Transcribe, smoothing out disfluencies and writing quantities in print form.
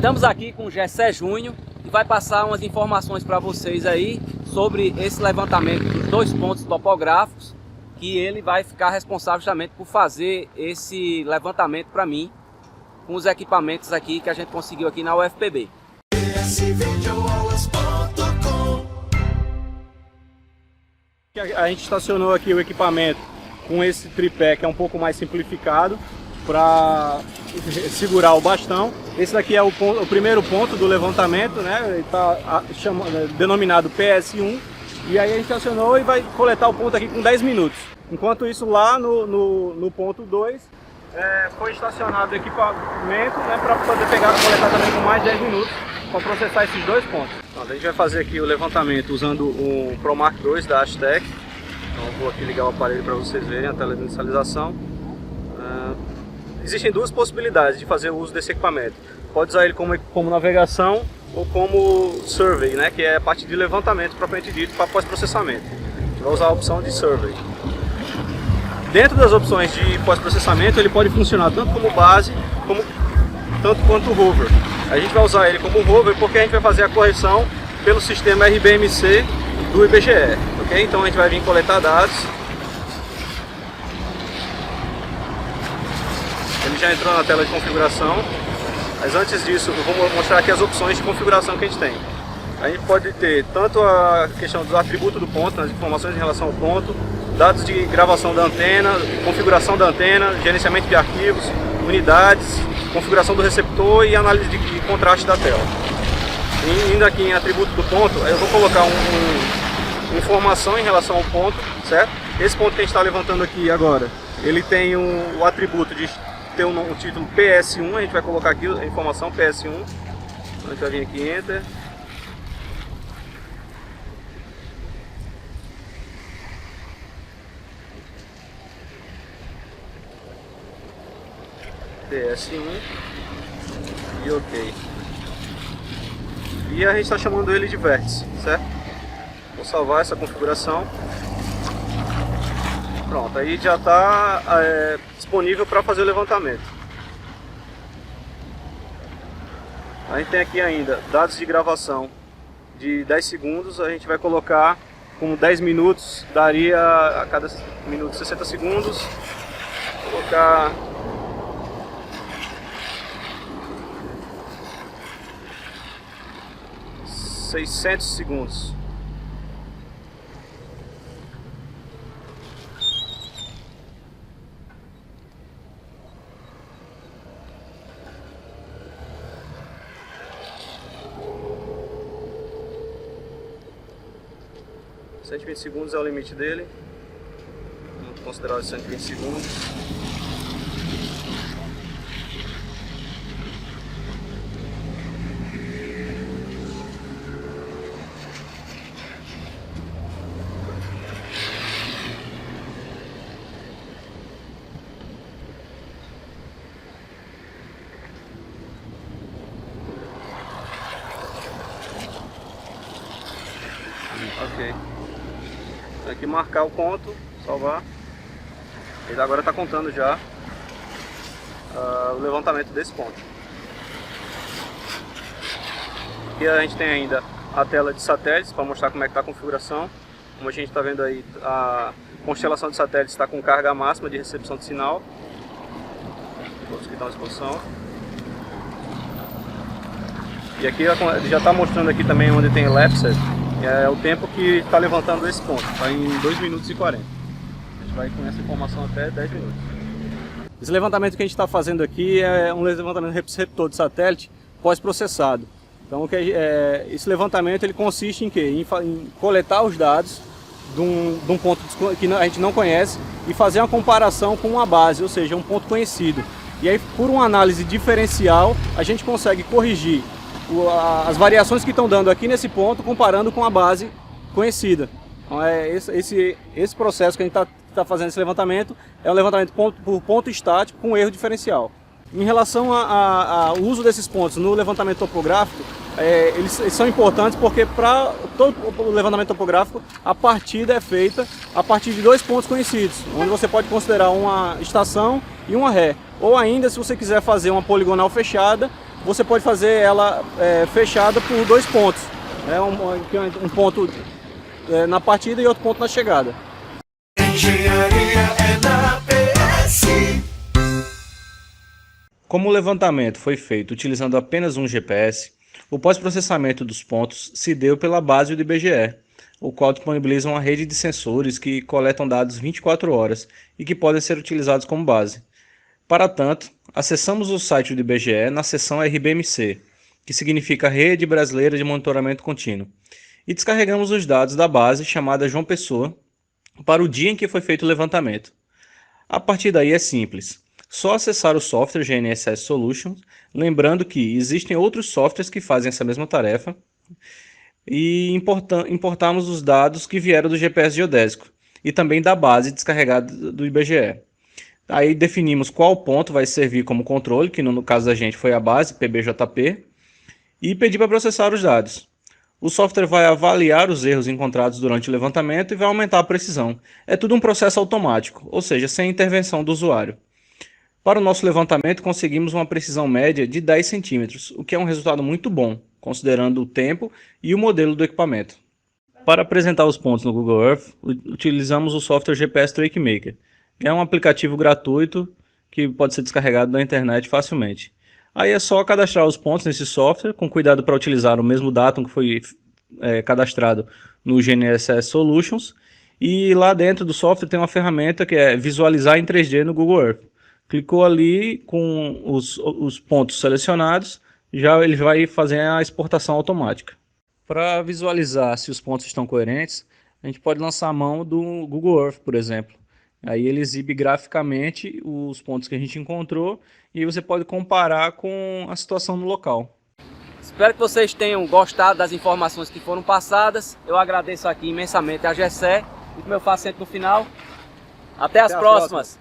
Estamos aqui com o Gessé Júnior e vai passar umas informações para vocês aí sobre esse levantamento dos 2 pontos topográficos, que ele vai ficar responsável justamente por fazer esse levantamento para mim, com os equipamentos aqui que a gente conseguiu aqui na UFPB. A gente estacionou aqui o equipamento com esse tripé que é um pouco mais simplificado para segurar o bastão. Esse daqui é o primeiro ponto do levantamento, né? Ele está denominado PS1, e aí a gente estacionou e vai coletar o ponto aqui com 10 minutos. Enquanto isso, lá no ponto 2 foi estacionado o equipamento, né, para poder coletar também com mais 10 minutos para processar esses 2 pontos. Então, a gente vai fazer aqui o levantamento usando o ProMark 2 da Astec. Então, eu vou aqui ligar o aparelho para vocês verem a tela de inicialização. Existem 2 possibilidades de fazer o uso desse equipamento. Pode usar ele como navegação ou como survey, né, que é a parte de levantamento propriamente dito para pós-processamento. A gente vai usar a opção de survey. Dentro das opções de pós-processamento, ele pode funcionar tanto como base, tanto quanto rover. A gente vai usar ele como rover porque a gente vai fazer a correção pelo sistema RBMC do IBGE, ok? Então a gente vai vir coletar dados. Ele já entrou na tela de configuração, mas antes disso eu vou mostrar aqui as opções de configuração que a gente tem. A gente pode ter tanto a questão do atributo do ponto, as informações em relação ao ponto, dados de gravação da antena, configuração da antena, gerenciamento de arquivos, unidades, configuração do receptor e análise de contraste da tela. E indo aqui em atributo do ponto, eu vou colocar uma informação em relação ao ponto, certo? Esse ponto que a gente está levantando aqui agora, ele tem o atributo de ter um título PS1, a gente vai colocar aqui a informação PS1, a gente vai vir aqui Enter. PS1 e OK. E a gente está chamando ele de vértice, certo? Vou salvar essa configuração. Pronto, aí já está disponível para fazer o levantamento. A gente tem aqui ainda dados de gravação de 10 segundos, a gente vai colocar como 10 minutos, daria a cada minuto 60 segundos. Vou colocar 600 segundos. Cento e 120 segundos é o limite dele. Vamos considerar os 120 segundos. Ok. Aqui marcar o ponto, salvar. Ele agora está contando já o levantamento desse ponto. Aqui a gente tem ainda a tela de satélites para mostrar como é que está a configuração. Como a gente está vendo aí, a constelação de satélites está com carga máxima de recepção de sinal. Todos que estão à disposição. E aqui já está mostrando aqui também onde tem Elapsed. É o tempo que está levantando esse ponto, está em 2 minutos e 40. A gente vai com essa informação até 10 minutos. Esse levantamento que a gente está fazendo aqui é um levantamento de receptor de satélite pós-processado. Então esse levantamento ele consiste em quê? Em coletar os dados de um ponto que a gente não conhece e fazer uma comparação com uma base, ou seja, um ponto conhecido. E aí, por uma análise diferencial, a gente consegue corrigir as variações que estão dando aqui nesse ponto, comparando com a base conhecida. Então esse processo que a gente está fazendo esse levantamento é um levantamento por ponto estático com erro diferencial. Em relação ao uso desses pontos no levantamento topográfico, eles são importantes porque para todo o levantamento topográfico a partida é feita a partir de 2 pontos conhecidos, onde você pode considerar uma estação e uma ré. Ou ainda, se você quiser fazer uma poligonal fechada, você pode fazer ela fechada por 2 pontos. Um ponto na partida e outro ponto na chegada. Engenharia é na PS. Como o levantamento foi feito utilizando apenas um GPS, o pós-processamento dos pontos se deu pela base do IBGE, o qual disponibiliza uma rede de sensores que coletam dados 24 horas e que podem ser utilizados como base. Para tanto, acessamos o site do IBGE na seção RBMC, que significa Rede Brasileira de Monitoramento Contínuo, e descarregamos os dados da base chamada João Pessoa para o dia em que foi feito o levantamento. A partir daí é simples, só acessar o software GNSS Solutions, lembrando que existem outros softwares que fazem essa mesma tarefa, e importamos os dados que vieram do GPS geodésico e também da base descarregada do IBGE. Aí definimos qual ponto vai servir como controle, que no caso da gente foi a base PBJP, e pedir para processar os dados. O software vai avaliar os erros encontrados durante o levantamento e vai aumentar a precisão. É tudo um processo automático, ou seja, sem intervenção do usuário. Para o nosso levantamento, conseguimos uma precisão média de 10 centímetros, o que é um resultado muito bom, considerando o tempo e o modelo do equipamento. Para apresentar os pontos no Google Earth, utilizamos o software GPS Track Maker. É um aplicativo gratuito que pode ser descarregado da internet facilmente. Aí é só cadastrar os pontos nesse software, com cuidado para utilizar o mesmo datum que foi cadastrado no GNSS Solutions. E lá dentro do software tem uma ferramenta que é visualizar em 3D no Google Earth. Clicou ali com os pontos selecionados, já ele vai fazer a exportação automática. Para visualizar se os pontos estão coerentes, a gente pode lançar a mão do Google Earth, por exemplo. Aí ele exibe graficamente os pontos que a gente encontrou e aí você pode comparar com a situação no local. Espero que vocês tenham gostado das informações que foram passadas. Eu agradeço aqui imensamente a GECE e como eu faço sempre no final. Até as próximas.